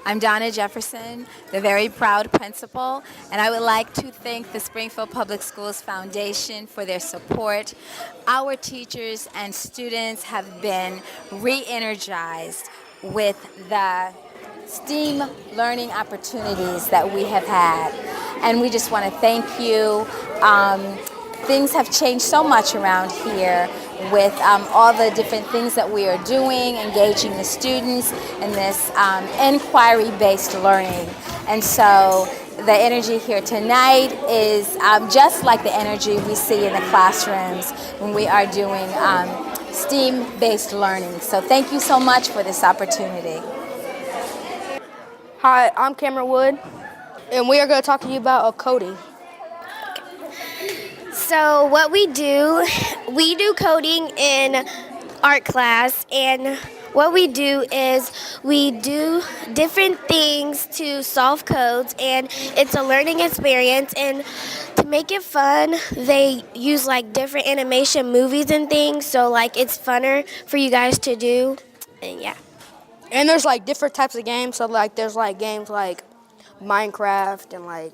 I'm Donna Jefferson, the very proud principal, and I would like to thank the Springfield Public Schools Foundation for their support. Our teachers and students have been re-energized with the STEAM learning opportunities that we have had, and we just want to thank you. Things have changed so much around here with all the different things that we are doing, engaging the students in this inquiry-based learning. And so the energy here tonight is just like the energy we see in the classrooms when we are doing STEAM-based learning. So thank you so much for this opportunity. Hi, I'm Cameron Wood, and we are going to talk to you about coding. So what we do coding in art class, and what we do is we do different things to solve codes, and it's a learning experience. And to make it fun, they use like different animation movies and things, so like it's funner for you guys to do, and yeah. And there's like different types of games. So like there's like games like Minecraft and like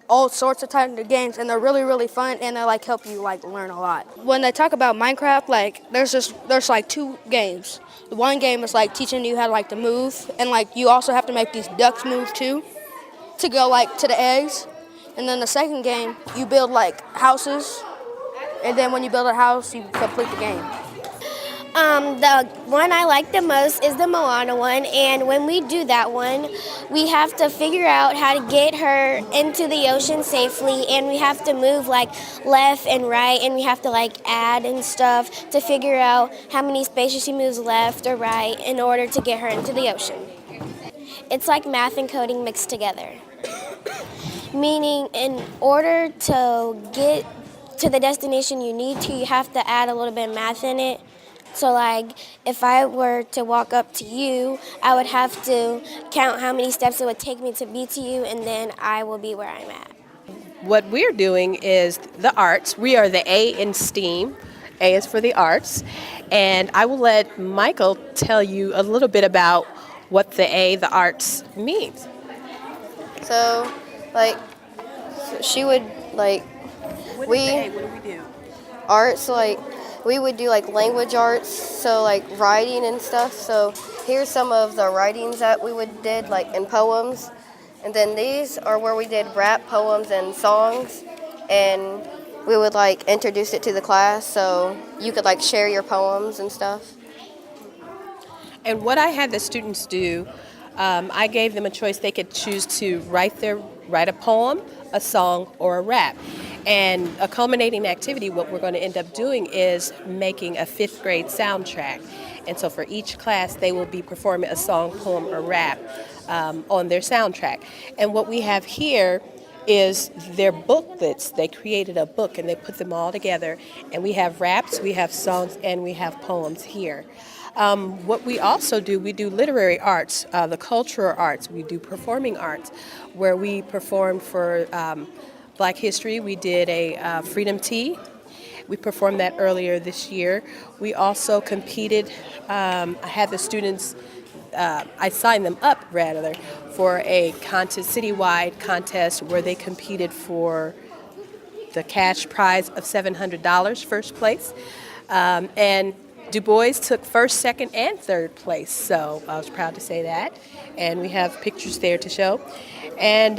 all sorts of types of games, and they're really fun, and they like help you like learn a lot. When they talk about Minecraft, like there's like two games. The one game is like teaching you how to like to move, and like you also have to make these ducks move too to go like to the eggs. And then the second game, you build like houses, and then when you build a house, you complete the game. The one I like the most is the Moana one, and when we do that one, we have to figure out how to get her into the ocean safely, and we have to move like left and right, and we have to like add and stuff to figure out how many spaces she moves left or right in order to get her into the ocean. It's like math and coding mixed together, meaning in order to get to the destination you have to add a little bit of math in it. So like if I were to walk up to you, I would have to count how many steps it would take me to be to you, and then I will be where I'm at. What we're doing is the arts. We are the A in STEAM. A is for the arts. And I will let Michael tell you a little bit about what the A, the arts, means. So, like, she would, like, What do we do? arts, like, we would do, like, language arts, so, like, writing and stuff. So, here's some of the writings that we did, like, in poems. And then these are where we did rap, poems, and songs. And we would, like, introduce it to the class so you could, like, share your poems and stuff. And what I had the students do, I gave them a choice. They could choose to write a poem, a song, or a rap. And a culminating activity, what we're going to end up doing is making a 5th grade soundtrack. And so for each class, they will be performing a song, poem, or rap on their soundtrack. And what we have here is their booklets. They created a book and they put them all together. And we have raps, we have songs, and we have poems here. What we also do, we do literary arts, the cultural arts, we do performing arts, where we performed for Black History. We did a Freedom Tea. We performed that earlier this year. We also competed, I had the students, I signed them up rather, for a contest, citywide contest where they competed for the cash prize of $700, first place. And Dubois took 1st, 2nd, and 3rd place, so I was proud to say that. And we have pictures there to show. And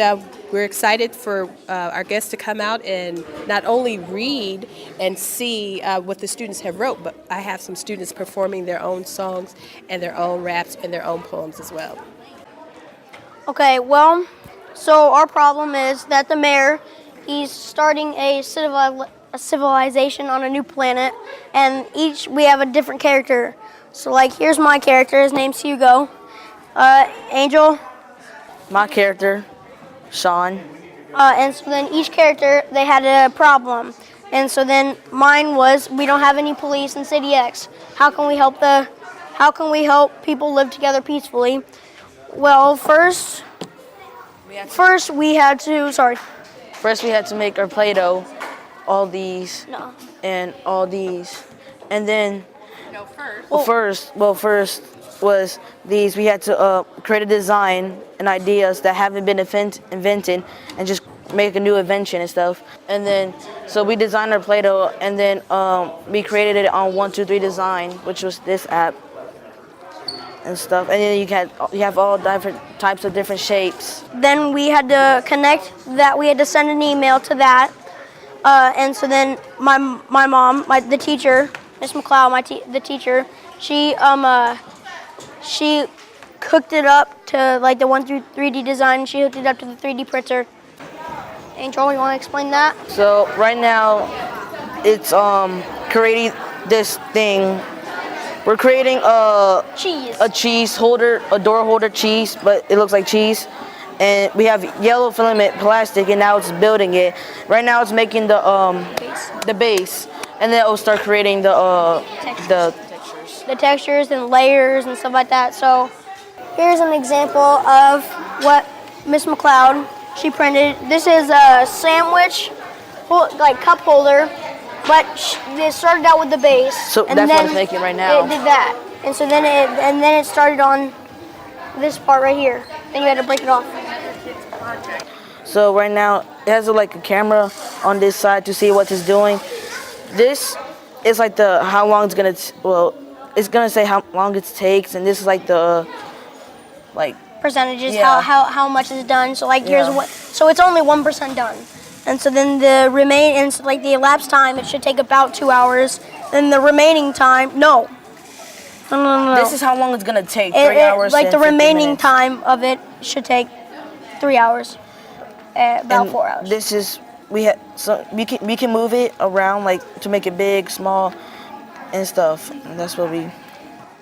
we're excited for our guests to come out and not only read and see what the students have wrote, but I have some students performing their own songs and their own raps and their own poems as well. Okay, well, so our problem is that the mayor, he's starting a civilization on a new planet, and we have a different character. So like here's my character, his name's Hugo. Angel. My character, Sean. And so then each character, they had a problem. And so then mine was, we don't have any police in City X. How can we help people live together peacefully? Well, first we had to make our Play-Doh, all these, and all these. And then, No, first. first, was these. We had to create a design and ideas that haven't been invented, and just make a new invention and stuff. And then, so we designed our Play-Doh, and then we created it on 123 Design, which was this app and stuff. And then you have all different types of different shapes. Then we had to connect that. We had to send an email to that. And so then my mom, the teacher, Miss McLeod, the teacher, she hooked it up to like the 123D Design. She hooked it up to the 3D printer. Angel, you want to explain that? So right now, it's creating this thing. We're creating a cheese holder, a door holder cheese, but it looks like cheese. And we have yellow filament plastic, and now it's building it. Right now, it's making the base, and then it will start creating the textures and layers and stuff like that. So here's an example of what Miss McLeod, she printed. This is a sandwich, like cup holder, but it started out with the base. So and that's then what it's making right now. It did that, and so then it started on this part right here. Then you had to break it off. So right now, it has like a camera on this side to see what it's doing. This is like how long it's gonna. It's gonna say how long it takes, and this is like the percentages, yeah. how much is done. So like here's what. So it's only 1% done, and so then the elapsed time, it should take about 2 hours. Then the remaining time, no. This is how long it's gonna take. 3 hours. Like the 50 remaining minutes. time of it should take 3 hours, about And 4 hours. This is we can move it around like to make it big, small, and stuff. And that's what we.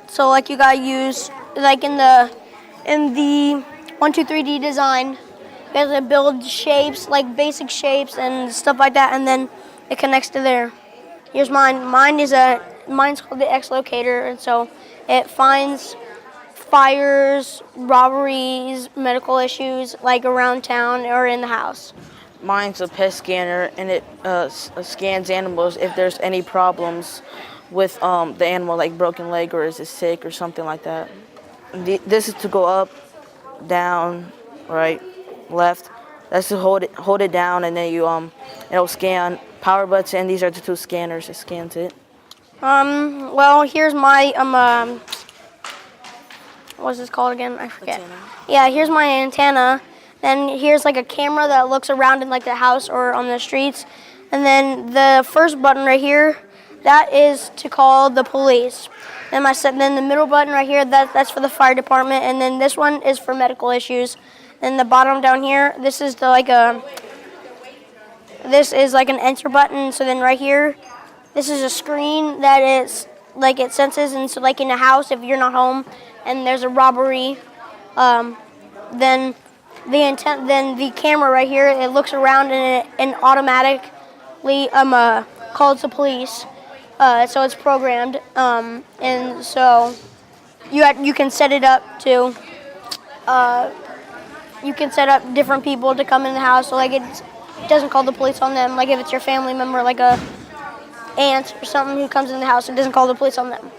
So like you gotta use like in the 123D Design, you have to build shapes, like basic shapes and stuff like that, and then it connects to there. Here's mine. Mine's called the X Locator, and so it finds fires, robberies, medical issues like around town or in the house. Mine's a pest scanner, and it scans animals if there's any problems with the animal, like broken leg or is it sick or something like that. This is to go up, down, right, left. That's to hold it down, and then it'll scan. Power button, and these are the two scanners. It scans it. Well, here's my what's this called again? I forget. Antenna. Yeah, here's my antenna. Then here's like a camera that looks around in like the house or on the streets. And then the first button right here, that is to call the police. And then the middle button right here, that's for the fire department. And then this one is for medical issues. And the bottom down here, this is like an enter button. So then right here, this is a screen that is like it senses, and so like in a house, if you're not home and there's a robbery, then the camera right here, it looks around and automatically calls the police. So it's programmed, and so you can set it up to. You can set up different people to come in the house, so like it doesn't call the police on them. Like if it's your family member, like a aunt or something who comes in the house, it doesn't call the police on them.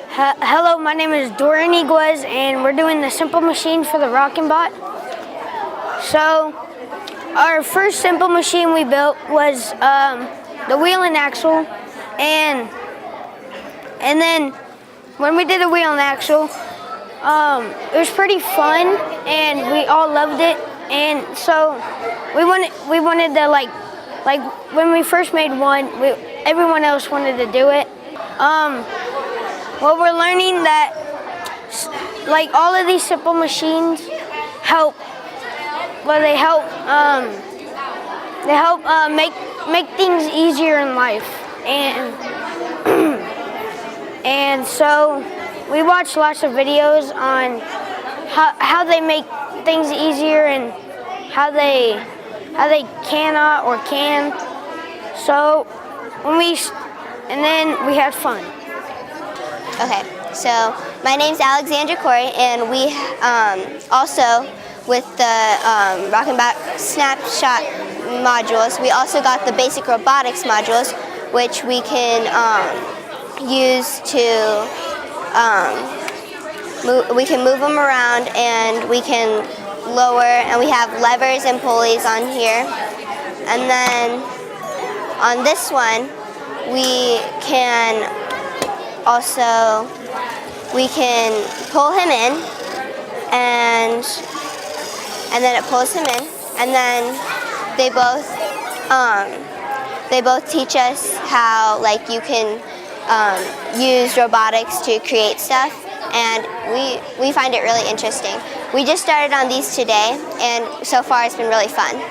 Hello, my name is Dorian Iguez, and we're doing the simple machine for the Rockin' Bot. So, our first simple machine we built was the wheel and axle, and then when we did the wheel and axle, it was pretty fun, and we all loved it, and so we wanted to like when we first made one, everyone else wanted to do it. Well, we're learning that like all of these simple machines help. Well, they help make things easier in life, and so we watch lots of videos on how they make things easier and how they cannot or can. So and then we had fun. Okay, so my name's Alexandra Corey, and we also, with the Rockin' Bot Snapshot modules, we also got the basic robotics modules, which we can use to we can move them around, and we can lower, and we have levers and pulleys on here. And then on this one, we can also pull him in, and then it pulls him in, and then they both teach us how you can use robotics to create stuff, and we find it really interesting. We just started on these today, and so far it's been really fun.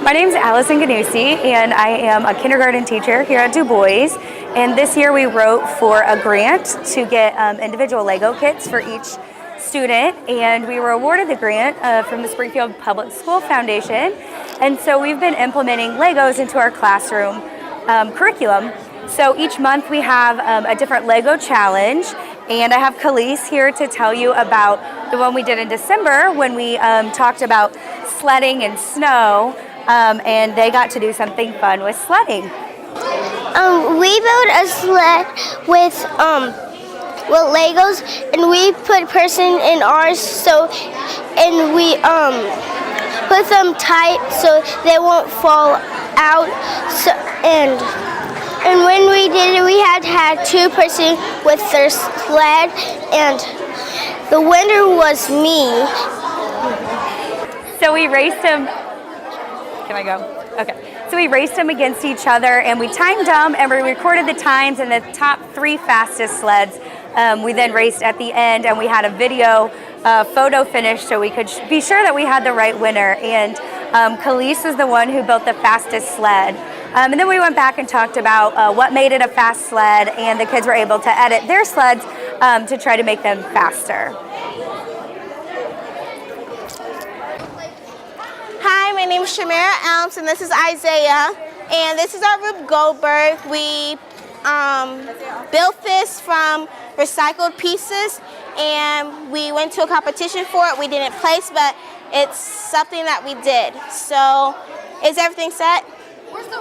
My name is Allison Ganusi, and I am a kindergarten teacher here at Dubois. And this year we wrote for a grant to get individual Lego kits for each student, and we were awarded the grant from the Springfield Public School Foundation. And so we've been implementing Legos into our classroom curriculum. So each month we have a different Lego challenge, and I have Khalees here to tell you about the one we did in December when we talked about sledding and snow, and they got to do something fun with sledding. We built a sled with Legos, and we put person in ours, and we put them tight so they won't fall out. And when we did it, we had to have 2 person with their sled, and the winner was me. So we raced them. Can I go? Okay. So we raced them against each other, and we timed them, and we recorded the times and the top 3 fastest sleds. We then raced at the end, and we had a video photo finish so we could be sure that we had the right winner. And Khalees is the one who built the fastest sled. And then we went back and talked about what made it a fast sled, and the kids were able to edit their sleds to try to make them faster. Hi, my name is Shamira Elms, and this is Isaiah, and this is our Rube Goldberg. We built this from recycled pieces, and we went to a competition for it. We didn't place, but it's something that we did. So, is everything set? Where's the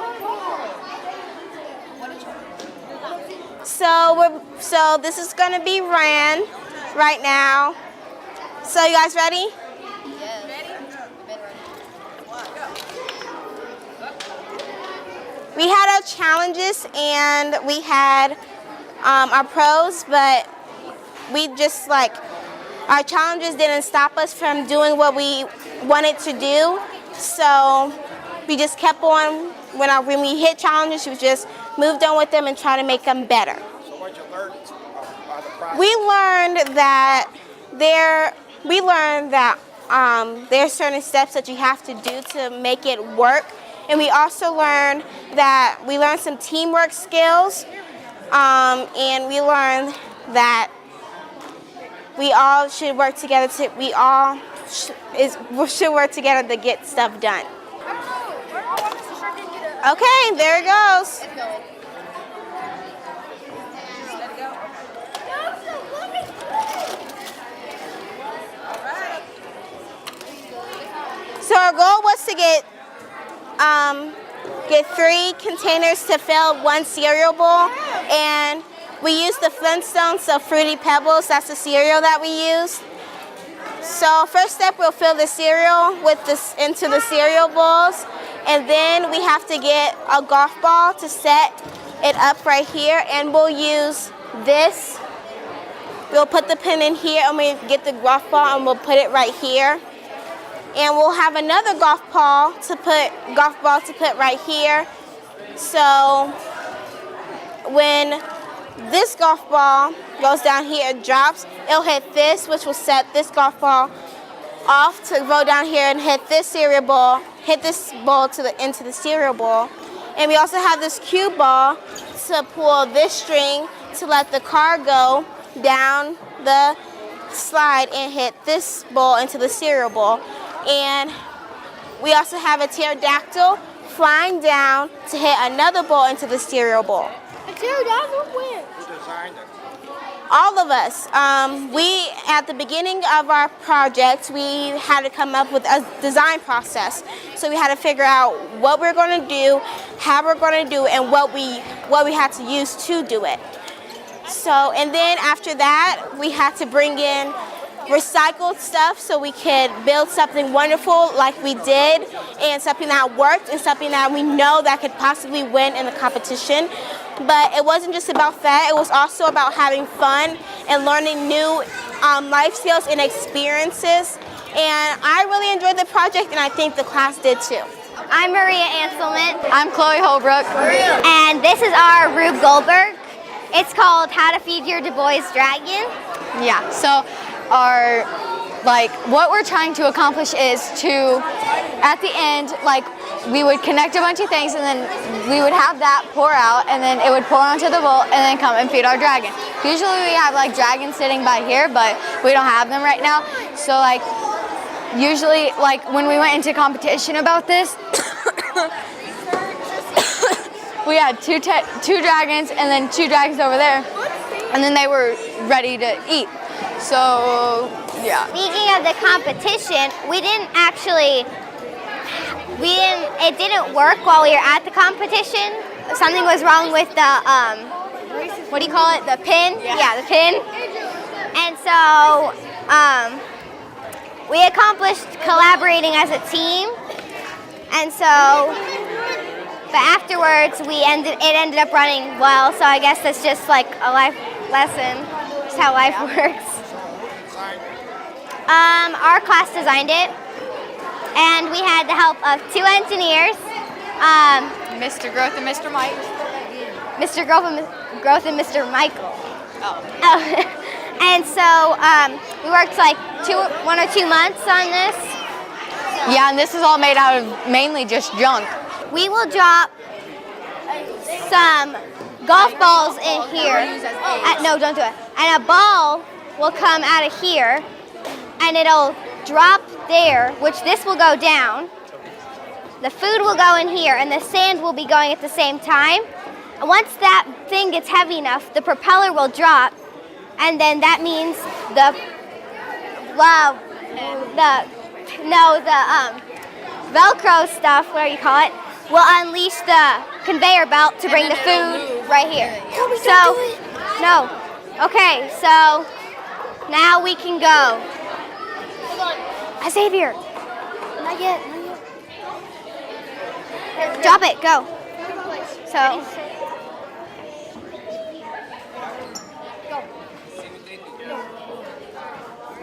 So this is going to be ran right now. So you guys ready? Yes. Ready? We had our challenges and we had our pros, but we just our challenges didn't stop us from doing what we wanted to do. So we just kept on. When we hit challenges, we just moved on with them and try to make them better. So what you learned by the process? We learned that there are certain steps that you have to do to make it work. And we also learned some teamwork skills, and we learned that we all should work together should work together to get stuff done. Okay, there it goes. So our goal was to get 3 containers to fill 1 cereal bowl, and we used the Flintstones, so Fruity Pebbles. That's the cereal that we used. So first step, we'll fill the cereal into the cereal bowls, and then we have to get a golf ball to set it up right here, and we'll use this. We'll put the pin in here, and we get the golf ball, and we'll put it right here. And we'll have another golf ball to put right here. So when this golf ball goes down here, it drops, it'll hit this, which will set this golf ball off to go down here and hit this bowl into the cereal bowl. And we also have this cue ball to pull this string to let the car go down the slide and hit this bowl into the cereal bowl. And we also have a pterodactyl flying down to hit another bowl into the cereal bowl. A pterodactyl where? Who designed it? All of us. At the beginning of our project, we had to come up with a design process. So we had to figure out what we're going to do, how we're going to do it, and what we had to use to do it. So, and then after that, we had to bring in recycled stuff so we could build something wonderful like we did, and something that worked and something that we know that could possibly win in the competition. But it wasn't just about that, it was also about having fun and learning new life skills and experiences. And I really enjoyed the project, and I think the class did too. I'm Maria Anselman. I'm Chloe Holbrook. And this is our Rube Goldberg. It's called How to Feed Your Dubois Dragon. Yeah, so what we're trying to accomplish is to, at the end, we would connect a bunch of things, and then we would have that pour out, and then it would pour onto the bowl, and then come and feed our dragon. Usually we have dragons sitting by here, but we don't have them right now. So usually when we went into competition about this, we had two dragons and then 2 dragons over there, and then they were ready to eat. So, yeah. Speaking of the competition, it didn't work while we were at the competition. Something was wrong with the, what do you call it, the pin? Yeah, the pin. And so, we accomplished collaborating as a team. And so, but afterwards, it ended up running well. So I guess that's just a life lesson. Just how life works. Our class designed it, and we had the help of 2 engineers, Mr. Growth and Mr. Mike. Mr. Growth and Mr. Michael. Oh. And so we worked 1 or 2 months on this. Yeah, and this is all made out of mainly just junk. We will drop some golf balls in here. No, don't do it. And a ball will come out of here, and it'll drop there, which this will go down. The food will go in here, and the sand will be going at the same time. And once that thing gets heavy enough, the propeller will drop, and then that means the Velcro stuff, whatever you call it, will unleash the conveyor belt to bring the food right here. Okay, so now we can go. Xavier. Not yet. Drop it, go. So.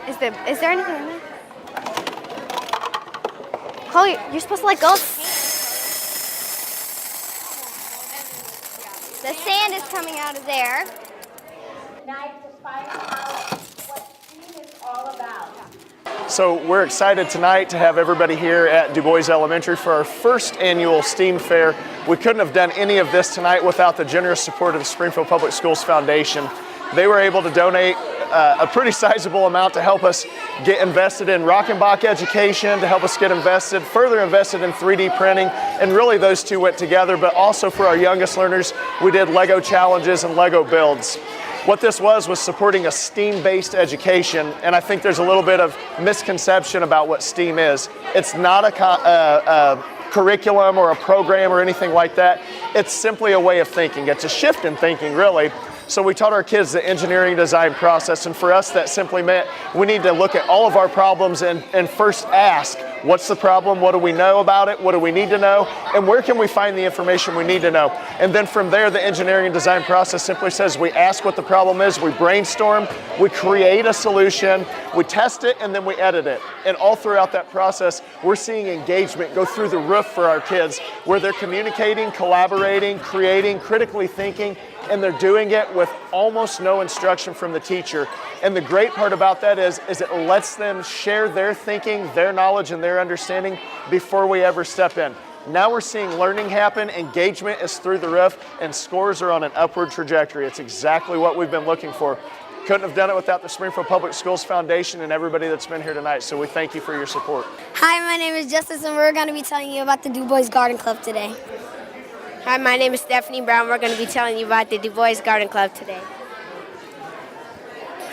Is there anything in there? Chloe, you're supposed to let go. The sand is coming out of there. Tonight to find out what STEAM is all about. So we're excited tonight to have everybody here at Dubois Elementary for our first annual STEAM Fair. We couldn't have done any of this tonight without the generous support of the Springfield Public Schools Foundation. They were able to donate a pretty sizable amount to help us get invested in Rockenbach education, to help us get further invested in 3D printing, and really those two went together. But also for our youngest learners, we did Lego challenges and Lego builds. What this was supporting a STEAM-based education, and I think there's a little bit of misconception about what STEAM is. It's not a curriculum or a program or anything like that. It's simply a way of thinking. It's a shift in thinking, really. So we taught our kids the engineering design process, and for us that simply meant we need to look at all of our problems and first ask, what's the problem, what do we know about it, what do we need to know, and where can we find the information we need to know. And then from there, the engineering design process simply says we ask what the problem is, we brainstorm, we create a solution, we test it, and then we edit it. And all throughout that process, we're seeing engagement go through the roof for our kids, where they're communicating, collaborating, creating, critically thinking, and they're doing it with almost no instruction from the teacher. And the great part about that is it lets them share their thinking, their knowledge, and their understanding before we ever step in. Now we're seeing learning happen, engagement is through the roof, and scores are on an upward trajectory. It's exactly what we've been looking for. Couldn't have done it without the Springfield Public Schools Foundation and everybody that's been here tonight, so we thank you for your support. Hi, my name is Justice, and we're going to be telling you about the Dubois Garden Club today. Hi, my name is Stephanie Brown. We're going to be telling you about the Dubois Garden Club today.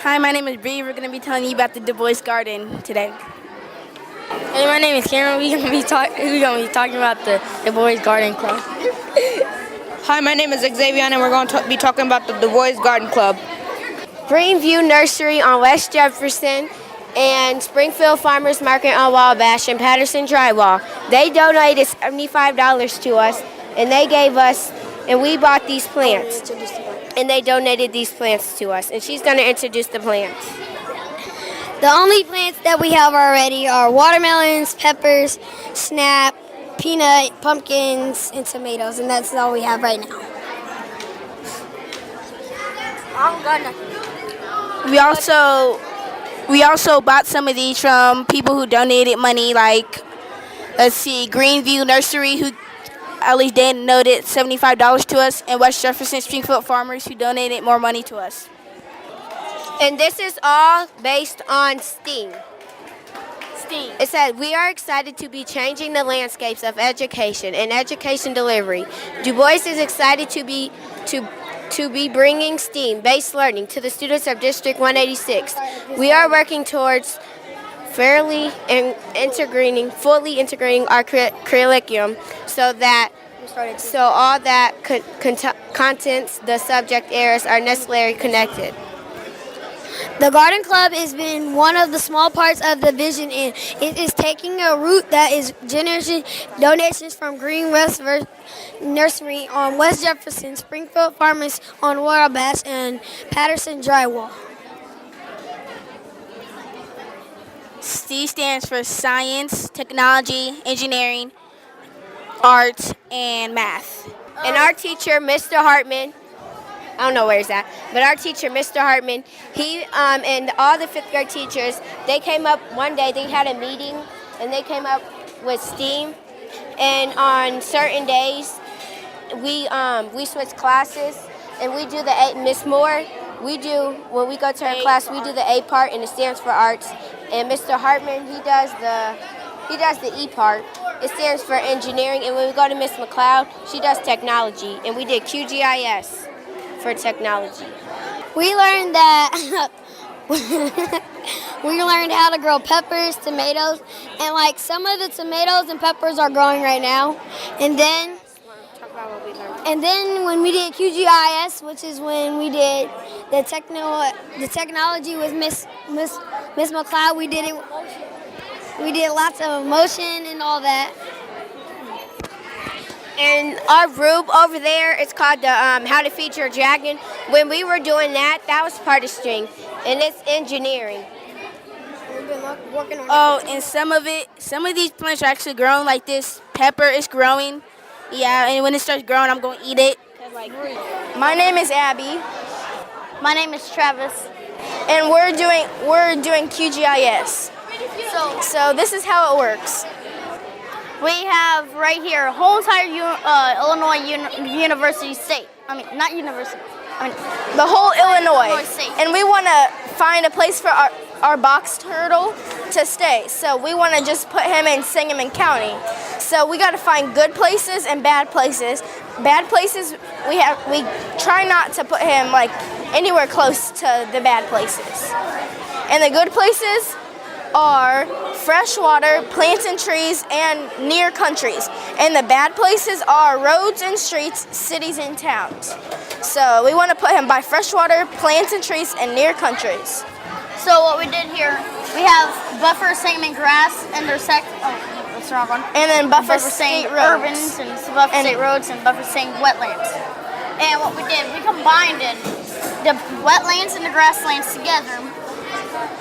Hi, my name is Bree. We're going to be telling you about the Dubois Garden today. Hey, my name is Cameron. We're going to be talking about the Dubois Garden Club. Hi, my name is Xavier, and we're going to be talking about the Dubois Garden Club. Greenview Nursery on West Jefferson and Springfield Farmers Market on Wabash and Patterson Drywall. They donated $75 to us, and they gave us, and we bought these plants. And they donated these plants to us, and she's going to introduce the plants. The only plants that we have already are watermelons, peppers, snap, peanut, pumpkins, and tomatoes, and that's all we have right now. We also bought some of these from people who donated money, like, let's see, Greenview Nursery, who at least they donated $75 to us, and West Jefferson Springfield Farmers, who donated more money to us. And this is all based on STEAM. It said, we are excited to be changing the landscapes of education and education delivery. Dubois is excited to be bringing STEAM-based learning to the students of District 186. We are working towards fully integrating our curriculum so all that contents the subject areas are necessarily connected. The Garden Club has been one of the small parts of the vision, and it is taking a route that is generating donations from Green West Nursery on West Jefferson, Springfield Farmers on Wabash, and Patterson Drywall. STEAM stands for Science, Technology, Engineering, Arts, and Math. And our teacher, Mr. Hartman, I don't know where he's at, but our teacher, Mr. Hartman, he and all the fifth grade teachers, they came up one day, they had a meeting, and they came up with STEAM. And on certain days, we switch classes, and we do Miss Moore, when we go to her class, we do the A part, and it stands for arts. And Mr. Hartman, he does the E part. It stands for engineering. And when we go to Miss McLeod, she does technology, and we did QGIS for technology. We learned that we learned how to grow peppers, tomatoes, and like some of the tomatoes and peppers are growing right now. And then when we did QGIS, which is when we did the technology with Miss McLeod, we did lots of motion and all that. And our rube over there, it's called the How to Feed Your Dragon. When we were doing that was part of STRING, and it's engineering. We've been working on And some of these plants are actually growing like this. Pepper is growing. Yeah, and when it starts growing, I'm going to eat it. My name is Abby. My name is Travis. And we're doing QGIS. So this is how it works. We have right here a whole entire Illinois University state. Not university. The whole Illinois. State. And we want to find a place for our box turtle to stay. So we want to just put him in Sangamon County. So we got to find good places and bad places. Bad places, we try not to put him like anywhere close to the bad places. And the good places are fresh water, plants and trees, and near countries. And the bad places are roads and streets, cities and towns. So we want to put him by fresh water, plants and trees, and near countries. So what we did here, we have buffer Sangamon grass intersect. Oh, that's the wrong one. And then buffer state state roads. Urbans and buffer state roads and buffer state wetlands. And what we did, we combined the wetlands and the grasslands together.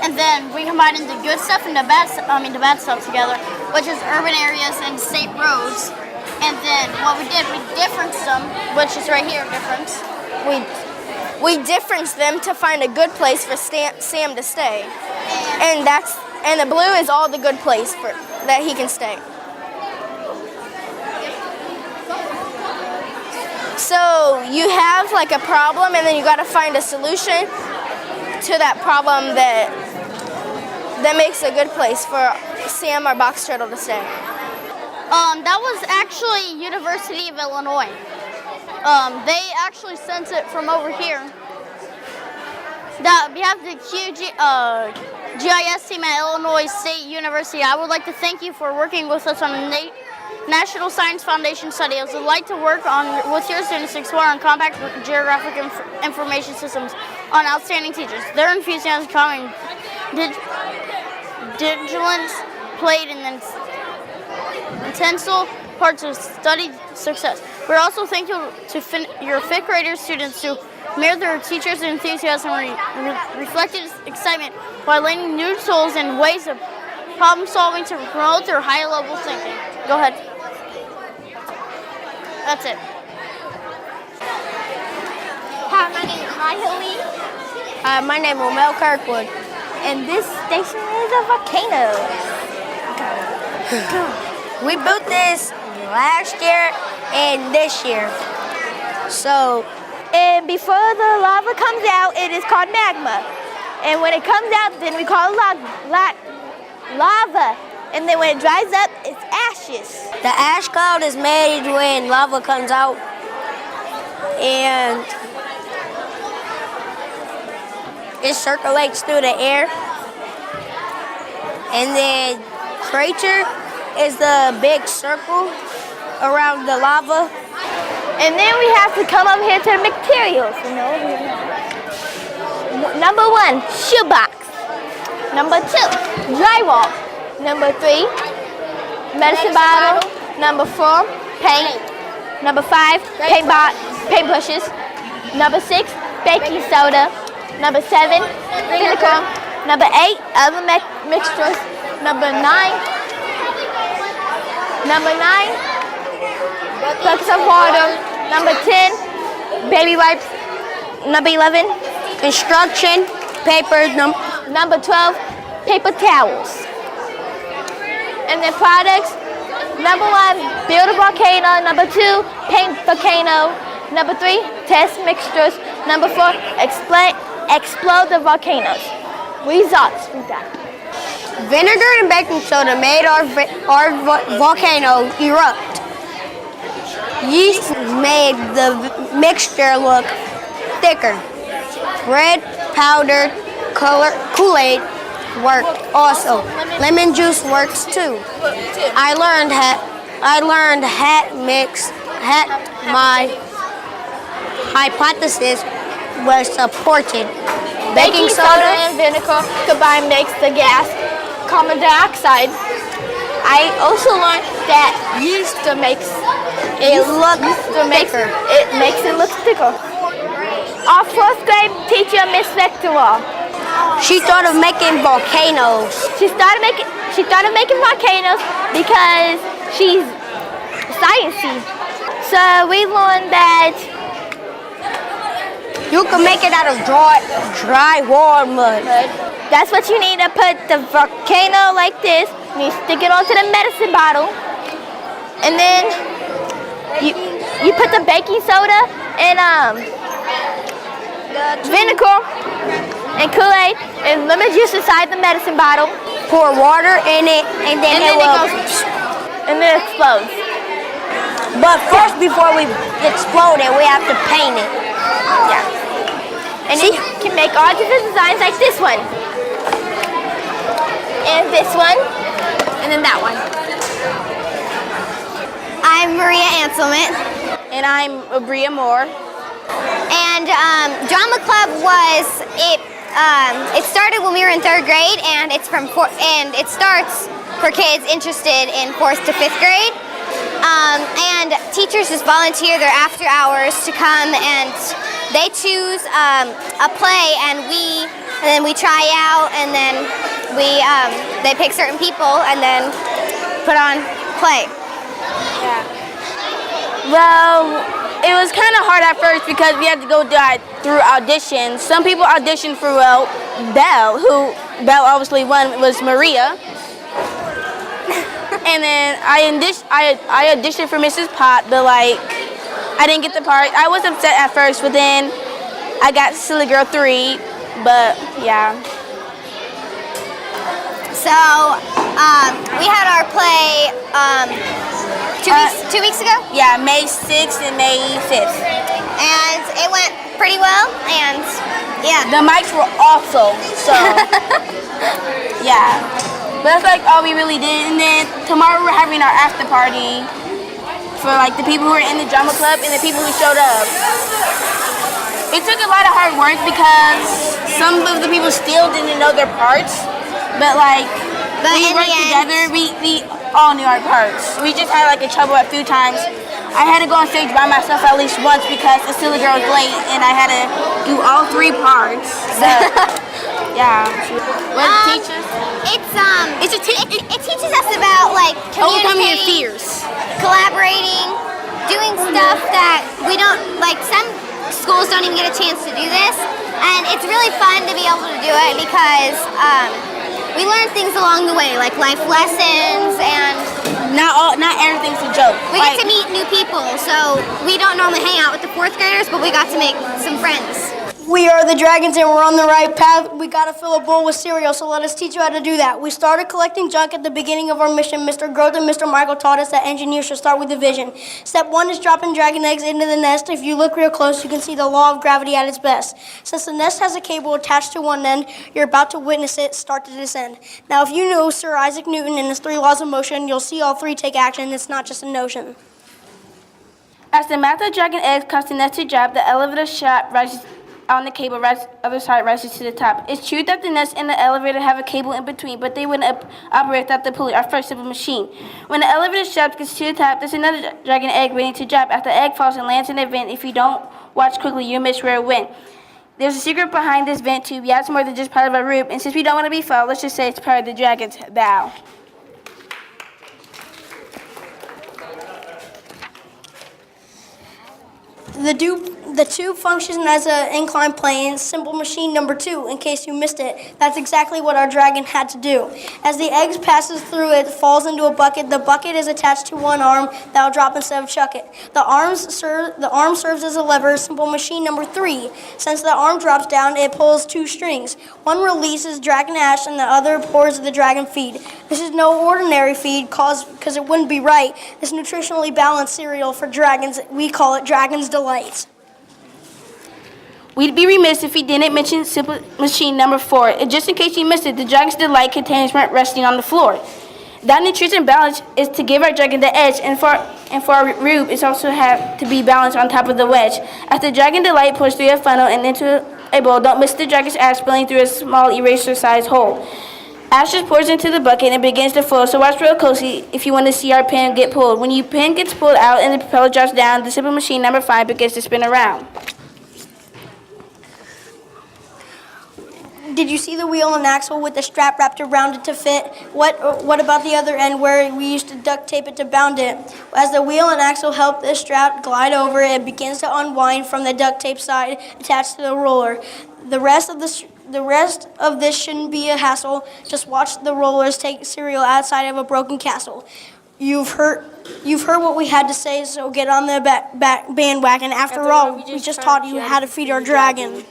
And then we combined the good stuff and the bad stuff together, which is urban areas and state roads. And then what we did, we differenced them, which is right here, difference. We difference them to find a good place for Sam to stay. And the blue is all the good place that he can stay. So you have like a problem, and then you got to find a solution to that problem that makes a good place for Sam, our box turtle, to stay. That was actually University of Illinois. They actually sent it from over here. We have the GIS team at Illinois State University. I would like to thank you for working with us on National Science Foundation studies would like to work with your students to explore on compact geographic information systems on outstanding teachers. Their enthusiasm, calming vigilance played an essential part to study success. We're also thankful to your fifth graders students who mirror their teachers' enthusiasm and reflected excitement while learning new tools and ways of problem solving to promote their high level thinking. Go ahead. That's it. Hi, my name is Mahalie. My name is Mel Kirkwood. And this station is a volcano. We built this last year and this year. So, And before the lava comes out, it is called magma. And when it comes out, then we call it lava. And then when it dries up, it's ashes. the ash cloud is made when lava comes out. And it circulates through the air. And then crater is the big circle around the lava. And then we have to come over here to the materials, you know. Number 1, shoebox. Number 2, drywall. Number 3, medicine bottle. Number 4, paint. Number 5, paint brushes. Number 6, baking soda. Number 7, vinegar. Number 8, other mixtures. Number 9, buckets of water. Number 10, baby wipes. Number 11, construction paper. Number 12, paper towels. And then products. Number 1, build a volcano. Number 2, paint volcano. Number 3, test mixtures. Number 4, explode the volcanoes. Results. Read that. Vinegar and baking soda made our volcano erupt. Yeast made the mixture look thicker. Red powdered Kool-Aid worked also. Lemon juice works too. I learned my hypothesis was supported. Baking soda and vinegar combined makes the gas carbon dioxide. I also learned that yeast makes it look thicker. It makes it look thicker. Our 4th grade teacher, Miss Vectorwall. She thought of making volcanoes. She started making volcanoes because she's sciencey. So we learned that you can make it out of dry warm mud. That's what you need to put the volcano like this. You stick it onto the medicine bottle, and then you put the baking soda and vinegar and Kool-Aid and lemon juice inside the medicine bottle. Pour water in it, and then it explodes. But first, before we explode it, we have to paint it. Yeah. And then you can make all different designs like this one. And this one. And then that one. I'm Maria Anselman. And I'm Abria Moore. And drama club it started when we were in 3rd grade, and it starts for kids interested in 4th to 5th grade. And teachers just volunteer their after hours to come, and they choose a play, and then we try out, and then they pick certain people and then put on play. Yeah. Well, it was kind of hard at first because we had to go through auditions. Some people auditioned for Belle, who Belle obviously won, was Maria. And then I auditioned for Mrs. Pot, but I didn't get the part. I was upset at first, but then I got Silly Girl 3, but yeah. So we had our play 2 weeks ago? Yeah, May 6th and May 5th. And it went pretty well, and yeah. The mics were awful, so yeah. But that's like all we really did. And then tomorrow we're having our after party for like the people who are in the drama club and the people who showed up. It took a lot of hard work because some of the people still didn't know their parts, but like we worked together. We all knew our parts. We just had like a trouble a few times. I had to go on stage by myself at least once because the silly girl was late and I had to do all 3 parts. But, yeah. What it teaches? It teaches us about like Overcoming your communicating, fears. collaborating, doing stuff that we don't like. Some schools don't even get a chance to do this, and it's really fun to be able to do it because we learn things along the way, like life lessons, and not everything's a joke. we get to meet new people. So we don't normally hang out with the 4th graders, but we got to make some friends. We are the Dragons and we're on the right path. We got to fill a bowl with cereal, so let us teach you how to do that. We started collecting junk at the beginning of our mission. Mr. Groth and Mr. Michael taught us that engineers should start with the vision. Step 1 is dropping dragon eggs into the nest. If you look real close, you can see the law of gravity at its best. Since the nest has a cable attached to one end, you're about to witness it start to descend. Now, if you know Sir Isaac Newton and his 3 laws of motion, you'll see all 3 take action. It's not just a notion. As the mouth of dragon eggs comes to nest to drop, the elevator shaft rises on the cable, other side rises to the top. It's true that the nest and the elevator have a cable in between, but they wouldn't operate without the pulley, our first simple machine. When the elevator shaft gets to the top, there's another dragon egg waiting to drop. After the egg falls and lands in a vent, if you don't watch quickly, you'll miss where it went. There's a secret behind this vent tube. Yeah, it's more than just part of a roof, and since we don't want to be fouled, let's just say it's part of the dragon's bow. The tube functions as an inclined plane, simple machine number 2, in case you missed it. That's exactly what our dragon had to do. As the eggs passes through it, falls into a bucket. The bucket is attached to one arm that will drop instead of chuck it. The arm serves as a lever, simple machine number 3. Since the arm drops down, it pulls 2 strings. One releases dragon ash and the other pours the dragon feed. This is no ordinary feed because it wouldn't be right. This nutritionally balanced cereal for dragons, we call it Dragon's Delight. We'd be remiss if we didn't mention simple machine number 4. Just in case you missed it, the Dragon's Delight containers weren't resting on the floor. That nutrition balance is to give our dragon the edge, and for our roof, it's also have to be balanced on top of the wedge. As the Dragon Delight pours through a funnel and into a bowl, don't miss the dragon's ash spilling through a small eraser-sized hole. Ash just pours into the bucket and begins to flow, so watch real closely if you want to see our pin get pulled. When your pin gets pulled out and the propeller drops down, the simple machine number 5 begins to spin around. Did you see the wheel and axle with the strap wrapped around it to fit? What about the other end where we used to duct tape it to bound it? As the wheel and axle help the strap glide over, it begins to unwind from the duct tape side attached to the roller. The rest of this shouldn't be a hassle. Just watch the rollers take cereal outside of a broken castle. You've heard what we had to say, so get on the bandwagon. After all, we just taught you how to feed our dragon.